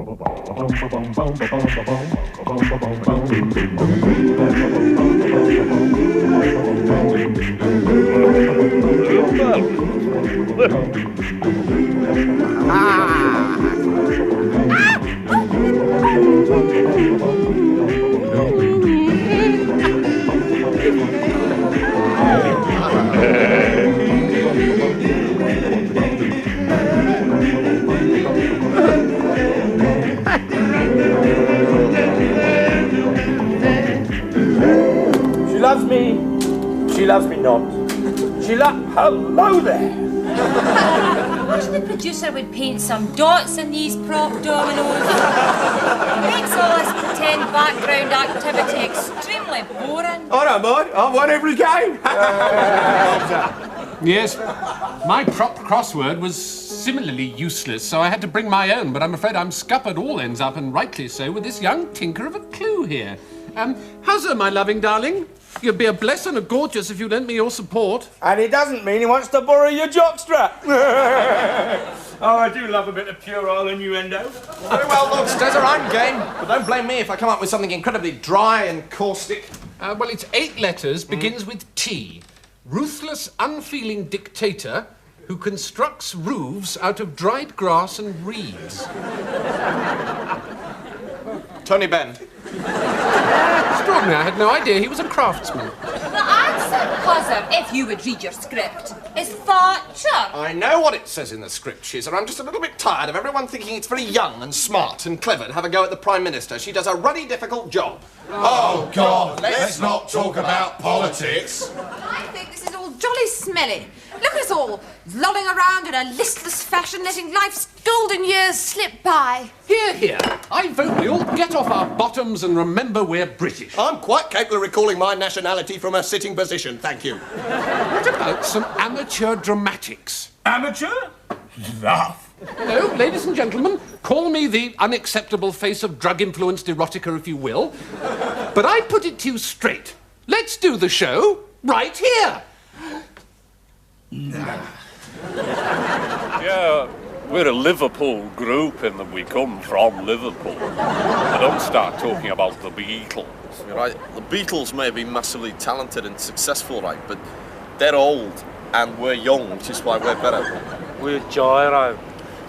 She loves me. She loves me not. Hello there. Imagine the producer would paint some dots in these prop dominoes. It makes all this pretend background activity extremely boring. I don't mind. I've won every game. Yes, my prop crossword was similarly useless, so I had to bring my own, but I'm afraid I'm scuppered all ends up, and rightly so, with this young tinker of a clue here. How's her, my loving darling? You'd be a bless and a gorgeous if you lent me your support. And it doesn't mean he wants to borrow your jockstrap. Oh, I do love a bit of puerile innuendo. Very well, Lord Stezzer, I'm game. But don't blame me if I come up with something incredibly dry and caustic. Well, it's 8 letters, begins with T. Ruthless, unfeeling dictator who constructs roofs out of dried grass and reeds. Tony Benn. Extraordinary, I had no idea he was a craftsman. The answer, Cousin, if you would read your script, is Thatcher. I know what it says in the script, Shiz, and I'm just a little bit tired of everyone thinking it's very young and smart and clever to have a go at the Prime Minister. She does a ruddy, difficult job. Oh, God, let's not talk about politics. I think this is all jolly smelly. Look at us all, lolling around in a listless fashion, letting life's golden years slip by. Hear, hear. I vote we all get off our bottoms and remember we're British. I'm quite capable of recalling my nationality from a sitting position, thank you. What about some amateur dramatics? Amateur? Laugh. No, ladies and gentlemen, call me the unacceptable face of drug-influenced erotica if you will. But I put it to you straight. Let's do the show right here. Yeah, we're a Liverpool group in that we come from Liverpool. But don't start talking about the Beatles. You're right, the Beatles may be massively talented and successful, right, but they're old and we're young, which is why we're better. We're gyro.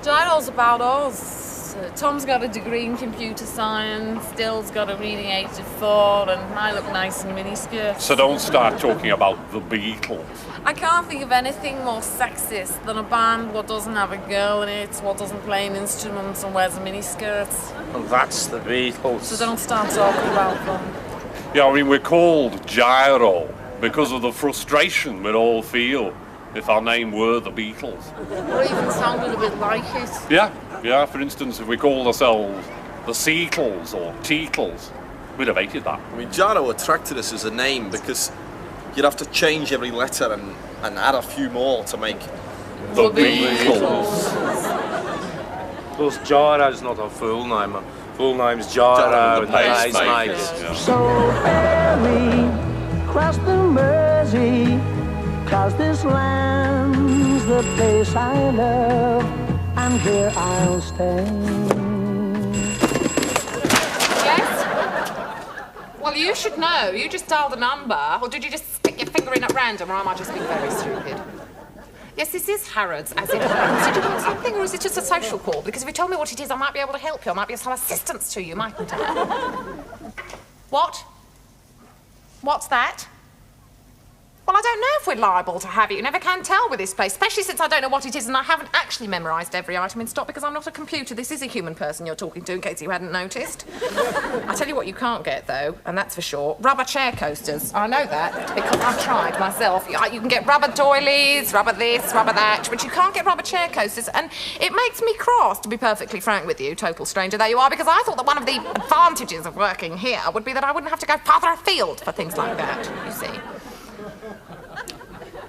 Gyro's about us. Tom's got a degree in computer science, Dill's got a reading age of 4, and I look nice in miniskirts. So don't start talking about the Beatles. I can't think of anything more sexist than a band what doesn't have a girl in it, what doesn't play an instrument and wears a miniskirt. And that's the Beatles. So don't start talking about them. Yeah, I mean, we're called Gyro because of the frustration we'd all feel if our name were the Beatles. Or even sounded a bit like it. Yeah, for instance, if we called ourselves the Seatles or Teetles, we'd have hated that. I mean, Gyro attracted us as a name because you'd have to change every letter and add a few more to make the Beatles. Plus, Gyro's not a full name. Our full name's Gyro and the Pacemakers. Yeah. So ferry, cross the Mersey, 'cause this land's the place I love, and here I'll stay. Yes? Well, you should know. You just dialed a number, or did you just stick your finger in at random, or am I just being very stupid? Yes, this is Harrods, as it happens. Did you want something, or is it just a social call? Because if you told me what it is, I might be able to help you. I might be of some assistance to you, mightn't I? What? What's that? Well, I don't know if we're liable to have it. You never can tell with this place, especially since I don't know what it is and I haven't actually memorised every item in stock because I'm not a computer. This is a human person you're talking to, in case you hadn't noticed. I tell you what you can't get, though, and that's for sure, rubber chair coasters. I know that because I've tried myself. You can get rubber doilies, rubber this, rubber that, but you can't get rubber chair coasters, and it makes me cross, to be perfectly frank with you, total stranger there you are, because I thought that one of the advantages of working here would be that I wouldn't have to go farther afield for things like that, you see.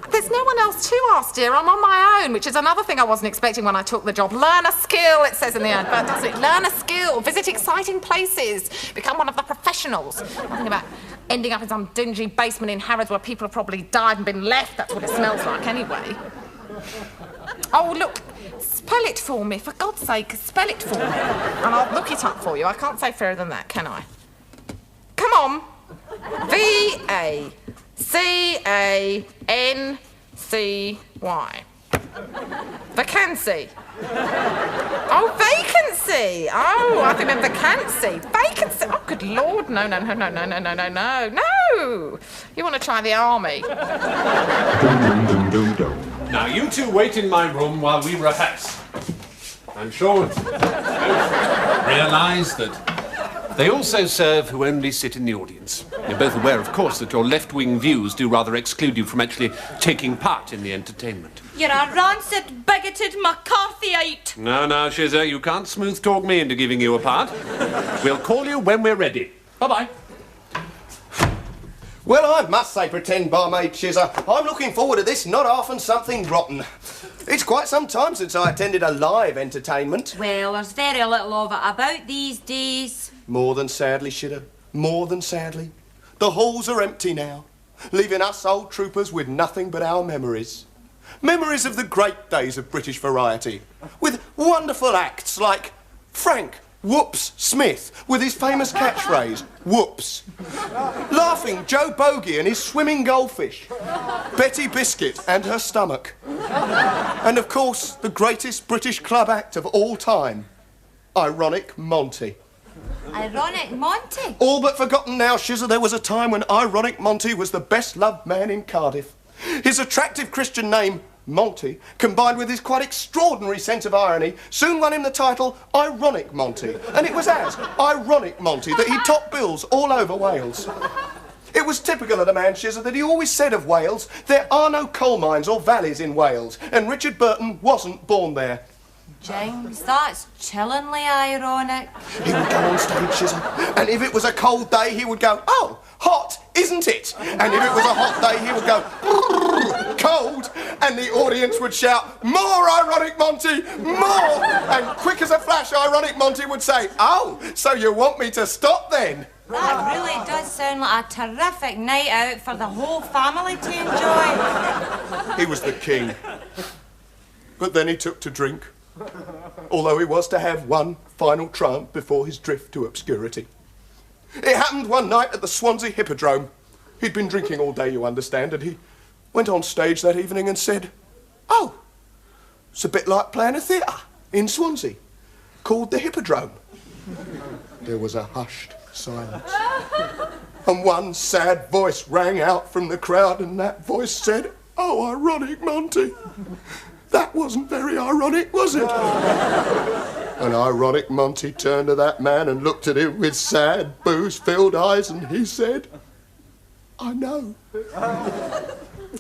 There's no one else to ask, dear. I'm on my own, which is another thing I wasn't expecting when I took the job. Learn a skill, it says in the advert, doesn't it? Learn a skill, visit exciting places, become one of the professionals. Nothing about ending up in some dingy basement in Harrods where people have probably died and been left. That's what it smells like, anyway. Oh, look, Spell it for me, for God's sake, spell it for me. And I'll look it up for you. I can't say fairer than that, can I? Come on. V-A-C-A-N-C-Y. Vacancy. Oh, vacancy. Oh, I think meant vacancy. Vacancy. Oh, good Lord. No. You want to try the army? Now, you two wait in my room while we rehearse. I'm sure you realise that they also serve who only sit in the audience. You're both aware, of course, that your left-wing views do rather exclude you from actually taking part in the entertainment. You're a rancid, bigoted McCarthyite. No, Shizza, you can't smooth-talk me into giving you a part. We'll call you when we're ready. Bye-bye. Well, I must say, pretend barmaid Shizza, I'm looking forward to this not half and something rotten. It's quite some time since I attended a live entertainment. Well, there's very little of it about these days. More than sadly, Shizza, more than sadly. The halls are empty now, leaving us old troopers with nothing but our memories. Memories of the great days of British variety, with wonderful acts like Frank Whoops Smith with his famous catchphrase, whoops. Laughing Joe Bogey and his swimming goldfish. Betty Biscuit and her stomach. And of course, the greatest British club act of all time, Ironic Monty. Ironic Monty? All but forgotten now, Shizza, there was a time when Ironic Monty was the best-loved man in Cardiff. His attractive Christian name, Monty, combined with his quite extraordinary sense of irony, soon won him the title Ironic Monty. And it was as Ironic Monty that he topped bills all over Wales. It was typical of the man, Shizza, that he always said of Wales, there are no coal mines or valleys in Wales, and Richard Burton wasn't born there. James, that's chillingly ironic. He would go on stage, Shizza, and if it was a cold day, he would go, oh, hot, isn't it? And if it was a hot day, he would go, cold, and the audience would shout, more Ironic Monty, more! And quick as a flash, Ironic Monty would say, oh, so you want me to stop then? That really does sound like a terrific night out for the whole family to enjoy. He was the king. But then he took to drink. Although he was to have one final triumph before his drift to obscurity. It happened one night at the Swansea Hippodrome. He'd been drinking all day, you understand, and he went on stage that evening and said, oh, it's a bit like playing a theatre in Swansea, called the Hippodrome. There was a hushed silence. And one sad voice rang out from the crowd, and that voice said, oh, Ironic Monty. That wasn't very ironic, was it? And Ironic Monty turned to that man and looked at him with sad, booze-filled eyes, and he said, I know.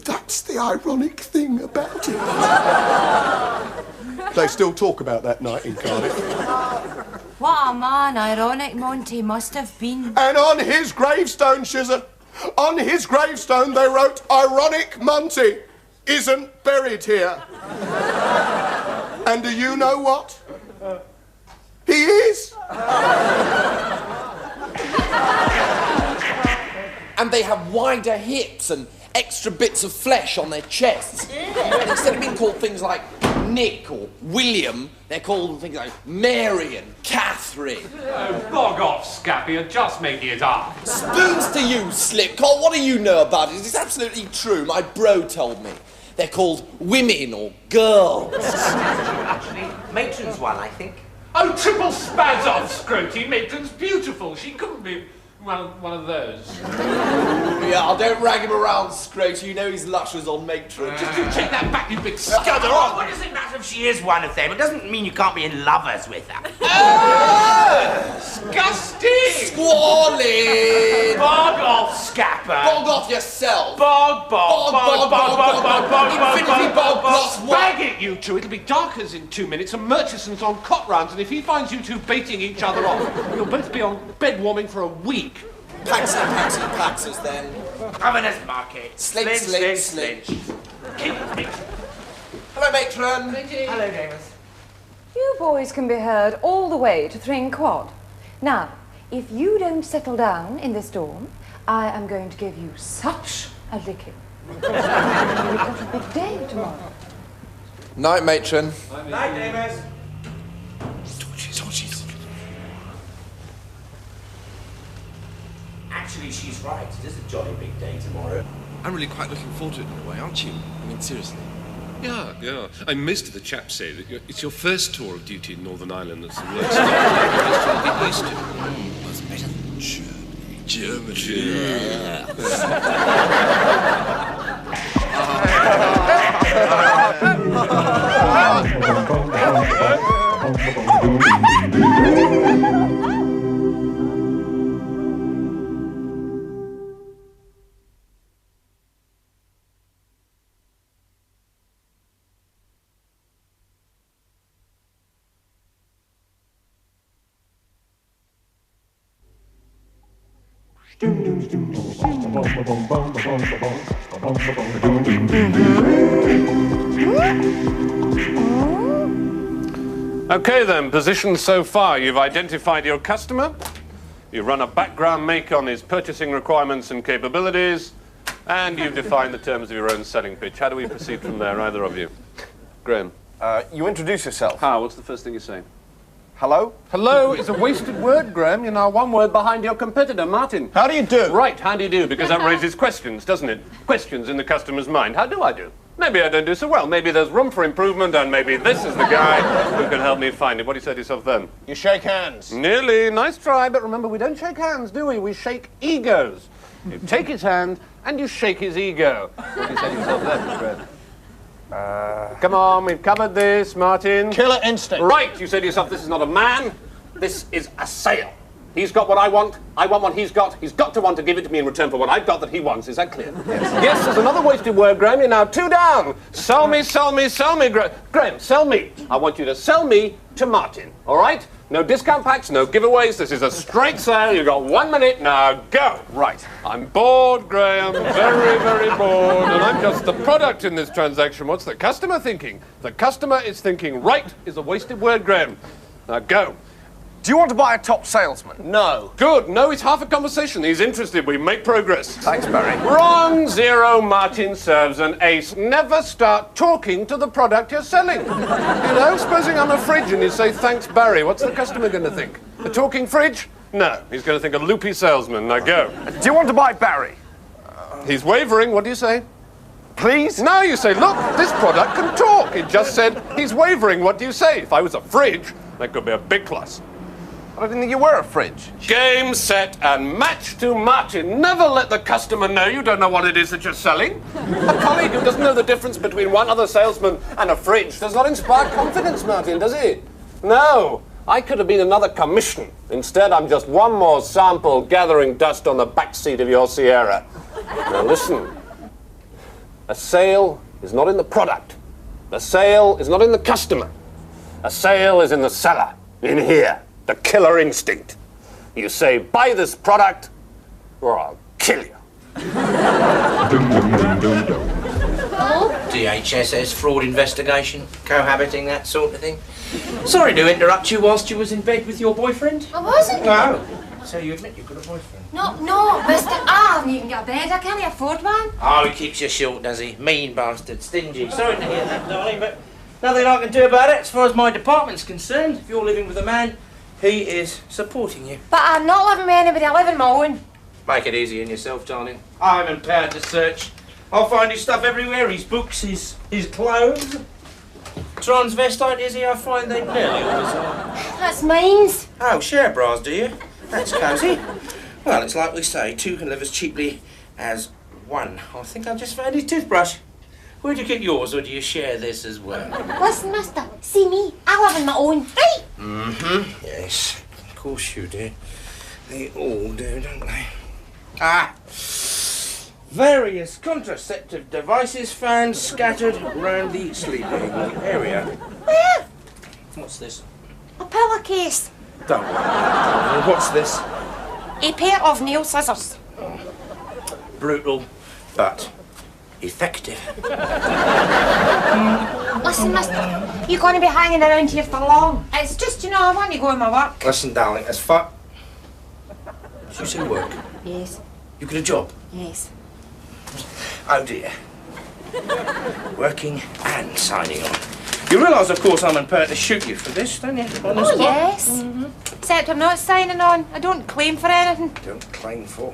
That's the ironic thing about it. They still talk about that night in Cardiff. What a man Ironic Monty must have been. And on his gravestone, Shizza, on his gravestone they wrote, Ironic Monty isn't buried here. And do you know what? He is. And they have wider hips and extra bits of flesh on their chests. And instead of being called things like Nick or William, they're called things like Mary and Catherine. Oh, bog off, Scappy, you're just making it up. Spoons to you, Slipcock. What do you know about it? It's absolutely true. My bro told me. They're called women or girls. Actually, matron's one, I think. Oh, triple spaz off, Scroty. Matron's beautiful. She couldn't be one of those. Yeah, don't rag him around, Scroty. You know he's luscious on matron. Just you take that back, you big scudder. Oh, what does it matter if she is one of them? It doesn't mean you can't be in lovers with her. Disgusting! Squalid! Bog off, Scapper! Bog off yourself! Bog. Infinity bog plus what? Bag it, you two. It'll be dark as in 2 minutes, and Murchison's on cot rounds, and if he finds you two baiting each other off, you'll both be on bed warming for a week. Paxers then. Governor's Market. Slinch. Hello, matron. Hello, Davis. You boys can be heard all the way to Thring Quad. Now, if you don't settle down in this dorm, I am going to give you such a licking. You've got a big day tomorrow. Night, matron. Night, Amos. Actually, she's right. It is a jolly big day tomorrow. I'm really quite looking forward to it in a way, aren't you? I mean, seriously. Yeah, yeah. And most of the chaps say that it's your first tour of duty in Northern Ireland that's the worst. It's to get used to. That's better than Germany. Okay then, position so far. You've identified your customer, you run a background make on his purchasing requirements and capabilities, and you've defined the terms of your own selling pitch. How do we proceed from there, either of you? Graham? You introduce yourself. How? What's the first thing you say? Hello? Hello is a wasted word, Graham. You're now one word behind your competitor, Martin. How do you do? Right, how do you do? Because that raises questions, doesn't it? Questions in the customer's mind. How do I do? Maybe I don't do so well. Maybe there's room for improvement, and maybe this is the guy who can help me find it. What do you say to yourself then? You shake hands. Nearly. Nice try, but remember, we don't shake hands, do we? We shake egos. You take his hand, and you shake his ego. What do you say to yourself then, Graham? Come on, we've covered this, Martin. Killer instinct. Right, you say to yourself, this is not a man, this is a sale. He's got what I want what he's got to want to give it to me in return for what I've got that he wants. Is that clear? Yes, there's another wasted word, Graham. You're now 2 down. Sell me, Graham, sell me. I want you to sell me to Martin, all right? No discount packs, no giveaways. This is a straight sale. You've got 1 minute. Now go. Right. I'm bored, Graham. Very, very bored. And I'm just the product in this transaction. What's the customer thinking? The customer is thinking right is a wasted word, Graham. Now go. Do you want to buy a top salesman? No. Good. No, it's half a conversation. He's interested. We make progress. Thanks, Barry. Wrong. 0. Martin serves an ace. Never start talking to the product you're selling. You know, supposing I'm a fridge and you say, thanks, Barry. What's the customer going to think? A talking fridge? No. He's going to think a loopy salesman. Now go. Do you want to buy Barry? He's wavering. What do you say? Please? No, you say, look, this product can talk. It just said, he's wavering. What do you say? If I was a fridge, that could be a big plus. I didn't think you were a fridge. Game, set, and match to Martin. Never let the customer know you don't know what it is that you're selling. A colleague who doesn't know the difference between one other salesman and a fridge does not inspire confidence, Martin, does he? No. I could have been another commission. Instead, I'm just one more sample gathering dust on the backseat of your Sierra. Now listen. A sale is not in the product. A sale is not in the customer. A sale is in the seller. In here. The killer instinct. You say, buy this product, or I'll kill you. DHSS, fraud investigation, cohabiting, that sort of thing. Sorry to interrupt you whilst you was in bed with your boyfriend. I wasn't. No. So you admit you've got a boyfriend? No, mister. I haven't even got a bed. I can't afford one. Oh, he keeps you short, does he? Mean bastard, stingy. Sorry to hear that, darling, but nothing I can do about it as far as my department's concerned. If you're living with a man, he is supporting you. But I'm not living with anybody. I live on my own. Make it easy on yourself, darling. I'm empowered to search. I'll find his stuff everywhere. His books, his clothes. Transvestite, is he? I find they nearly always are. That's mine. Oh, share bras, do you? That's cosy. Well, it's like we say, 2 can live as cheaply as 1. I think I've just found his toothbrush. Where do you get yours, or do you share this as well? Listen, mister, see me. I live on my own, right? Mm-hmm. Yes, of course you do. They all do, don't they? Ah! Various contraceptive devices found scattered around the sleeping area. Where? What's this? A pillowcase. Don't worry. What's this? A pair of nail scissors. Brutal, but effective. Listen, mister, you're going to be hanging around here for long. It's just, you know, I want to go in my work. Listen, darling, as far... Did you say work? Yes. You got a job? Yes. Oh, dear. Working and signing on. You realise, of course, I'm prepared to shoot you for this, don't you? On the Oh, spot? yes. Except I'm not signing on. I don't claim for anything. Don't claim for.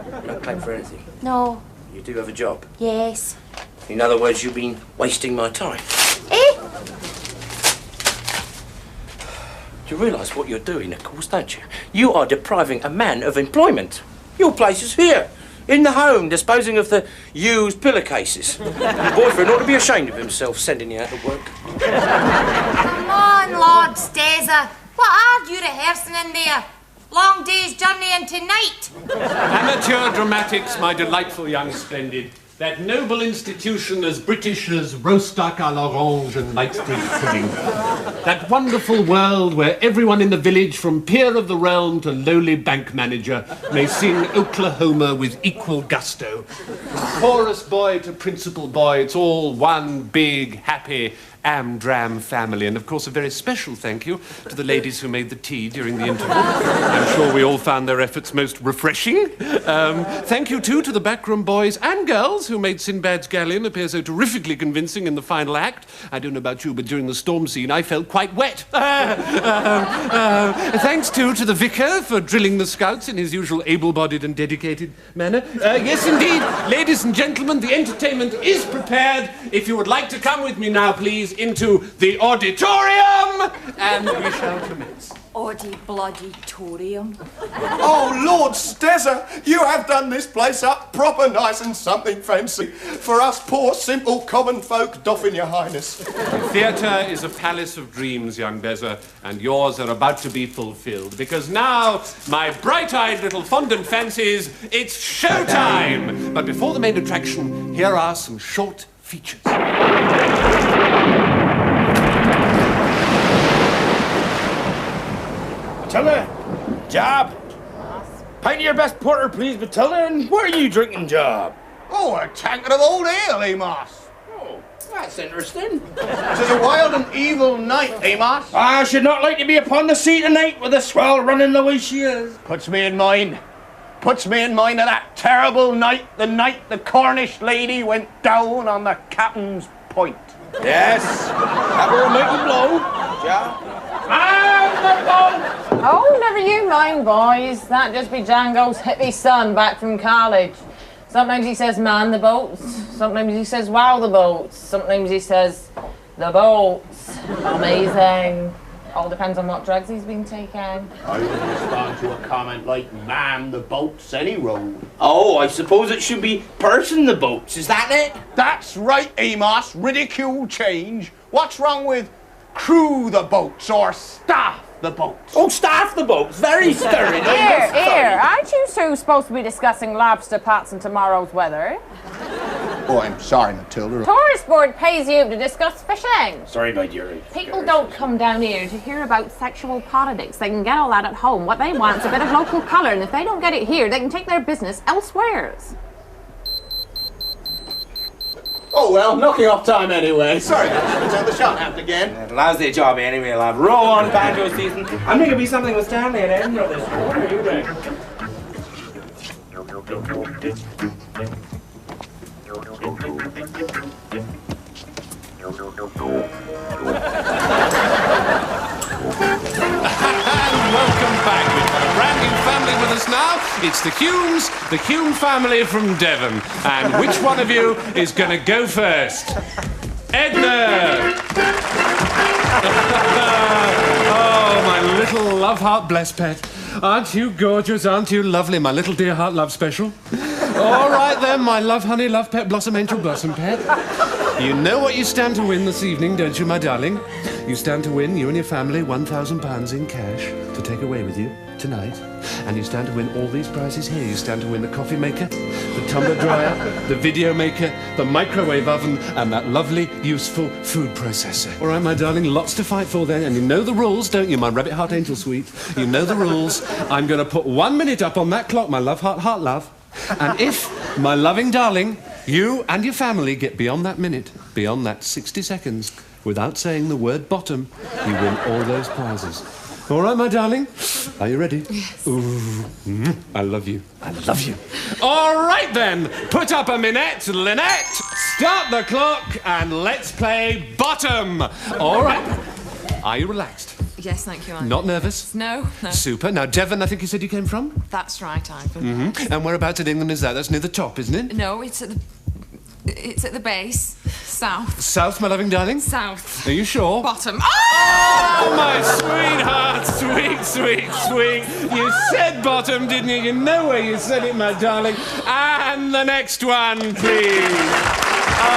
You don't claim for anything. No. You do have a job. Yes. In other words, you've been wasting my time. Eh? You realise what you're doing, of course, don't you? You are depriving a man of employment. Your place is here, in the home, disposing of the used pillowcases. Your boyfriend ought to be ashamed of himself sending you out to work. Come on, Lord Steza. What are you rehearsing in there? Long day's journey into night. Amateur dramatics, my delightful young splendid. That noble institution as British as roast duck à l'orange and nightstick pudding. That wonderful world where everyone in the village, from peer of the realm to lowly bank manager, may sing Oklahoma with equal gusto. Chorus boy to principal boy, it's all one big, happy, Amdram family. And of course, a very special thank you to the ladies who made the tea during the interval. I'm sure we all found their efforts most refreshing. Thank you too to the backroom boys and girls who made Sinbad's galleon appear so terrifically convincing in the final act. I don't know about you, but during the storm scene I felt quite wet. Thanks too to the vicar for drilling the scouts in his usual able-bodied and dedicated manner. Yes indeed, ladies and gentlemen, the entertainment is prepared. If you would like to come with me now, please, into the auditorium, and we shall commence. Bloody-torium. Oh, Lord Steza, you have done this place up proper nice and something fancy for us poor, simple, common folk, doffing your highness. The theatre is a palace of dreams, young Beza, and yours are about to be fulfilled, because now, my bright-eyed little fondant fancies, it's showtime! But before the main attraction, here are some short features. Matilda, Job. Pint of your best porter, please, Matilda. And what are you drinking, Job? Oh, a tankard of old ale, Amos. Oh, that's interesting. Tis a wild and evil night, Amos. I should not like to be upon the sea tonight with the swell running the way she is. Puts me in mind of that terrible night, the night the Cornish lady went down on the captain's point. Yes, that were a mighty blow. Yeah. Oh, never you mind, boys. That just be Django's hippie son back from college. Sometimes he says man the boats, sometimes he says wow the boats, sometimes he says the boats. Amazing. All depends on what drugs he's been taking. I would respond to a comment like man the boats any road. Oh, I suppose it should be person the boats, is that it? That's right, Amos. Ridicule change. What's wrong with crew the boats or staff the boats? Oh, staff the boats. Very stirring. Here, aren't you two supposed to be discussing lobster pots and tomorrow's weather? Oh, I'm sorry, Matilda. Tourist board pays you to discuss fishing. Sorry, my dearie. People don't come down here to hear about sexual politics. They can get all that at home. What they want is a bit of local colour, and if they don't get it here, they can take their business elsewhere. Oh, well, knocking off time anyway. Sorry, the shot happened again. Lousy job anyway, lad. Roll on banjo season. I'm going to be something with Stanley and Edinburgh this quarter, you reckon? And welcome back. We've got a brand new family with us now. It's the Humes, the Hume family from Devon. And which one of you is going to go first? Edna! Oh, my little love heart bless pet. Aren't you gorgeous? Aren't you lovely? My little dear heart love special. All right then, my love honey, love pet, blossom angel, blossom pet. You know what you stand to win this evening, don't you, my darling? You stand to win, you and your family, £1,000 in cash to take away with you tonight. And you stand to win all these prizes here. You stand to win the coffee maker, the tumbler dryer, the video maker, the microwave oven, and that lovely, useful food processor. All right, my darling, lots to fight for then. And you know the rules, don't you, my rabbit heart angel sweet? You know the rules. I'm going to put 1 minute up on that clock, my love heart love. And if, my loving darling, you and your family get beyond that minute, beyond that 60 seconds, without saying the word bottom, you win all those prizes. All right, my darling? Are you ready? Yes. Ooh, I love you. I love you. All right, then. Put up a minute, Lynette. Start the clock and let's play bottom. All right. Are you relaxed? Yes, thank you, Ivan. Not nervous? No, no. Super. Now, Devon, I think you said you came from? That's right, Ivan. Mm-hmm. And whereabouts in England is that? That's near the top, isn't it? No, it's at the base. South. South, my loving darling? South. Are you sure? Bottom. Oh, my sweetheart! Sweet, sweet, sweet. You said bottom, didn't you? You know where you said it, my darling. And the next one, please. Oh.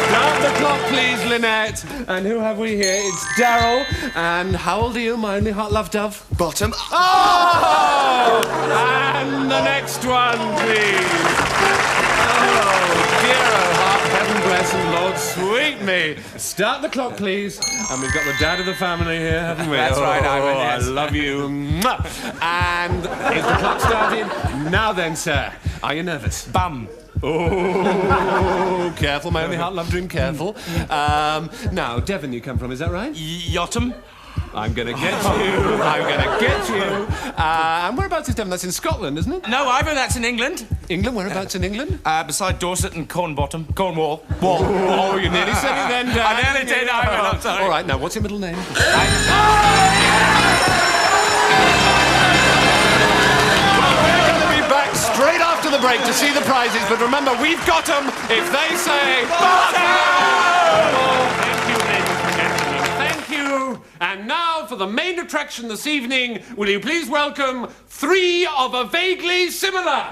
Start the clock, please, Lynette. And who have we here? It's Daryl. And how old are you, my only hot love dove? Bottom. Oh! And the next one, please. Oh, dear, oh, heart, heaven bless and Lord, sweet me. Start the clock, please. And we've got the dad of the family here, haven't we? That's right, Ivan, yes. I love you. Mwah. And is the clock started? Now then, sir, are you nervous? Bum. Oh, careful, my only heart, love dream, careful. Now, Devon you come from, is that right? Yottam. I'm going to get you. I'm going to get you. And whereabouts is Devon? That's in Scotland, isn't it? No, Ivan, that's in England. England? Whereabouts in England? Beside Dorset and Cornwall. Oh, you nearly said it then, Dad. I nearly did, Ivan, I'm sorry. All right, now, what's your middle name? Straight after the break to see the prizes, but remember, we've got them if they say bottom! Thank you, ladies and gentlemen. Thank you. And now for the main attraction this evening, will you please welcome three of a vaguely similar.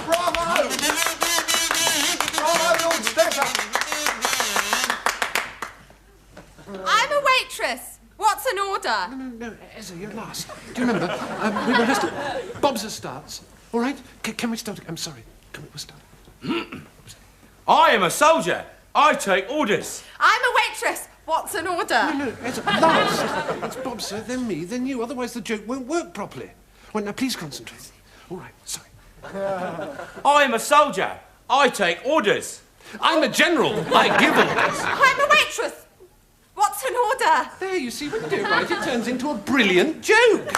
Bravo! Bravo, Lord Stepper! I'm a waitress. What's an order? No, Ezra, you're last. Do you remember? We rehearsed it. Bob's starts. All right? Can we start? I'm sorry. Can we start? I am a soldier. I take orders. I'm a waitress. What's an order? No, Ezra, last. It's Bob, sir, then me, then you. Otherwise the joke won't work properly. Well, now, please concentrate. All right, sorry. I am a soldier. I take orders. I'm a general. I give orders. I'm a waitress. What's an order? There, you see, when you do it right, it turns into a brilliant joke.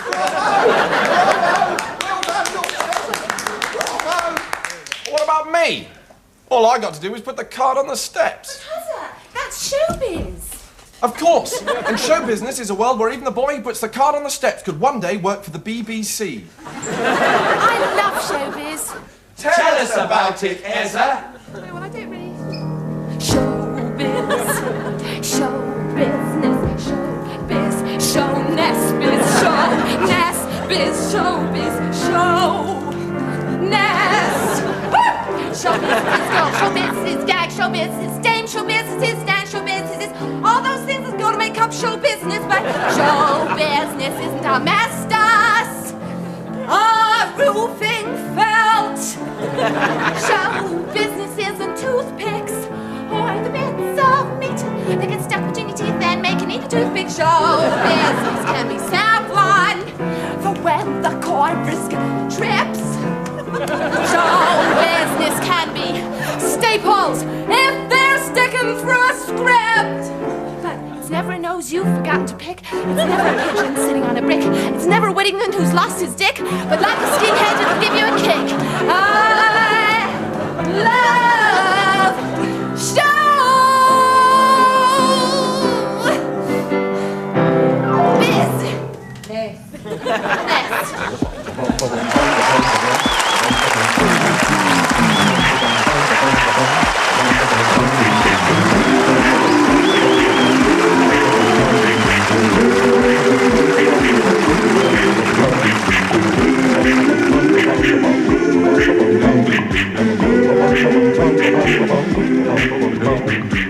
What about me? All I got to do was put the card on the steps. That's showbiz. Of course. And show business is a world where even the boy who puts the card on the steps could one day work for the BBC. I love showbiz. Tell us about it, Ezra. Well, I don't really. Showbiz. Show business. Showbiz. Show Nesbiz. Show Nesbiz. Showbiz. Show Nes. Show business, girl, show business, gag, show business, dame, show business, stand, show business, all those things that go to make up show business, but show business isn't our masters, our roofing felt. Show business isn't toothpicks or the bits of meat that get stuck between your teeth and make you need a toothpick. Show business can be Savlon for when the corn brisket trips. Show business can be Staples if they're sticking through a script. But it's never a nose you've forgotten to pick. It's never a pigeon sitting on a brick. It's never a Whittington who's lost his dick. But like a skinhead, it'll give you a kick. I love business.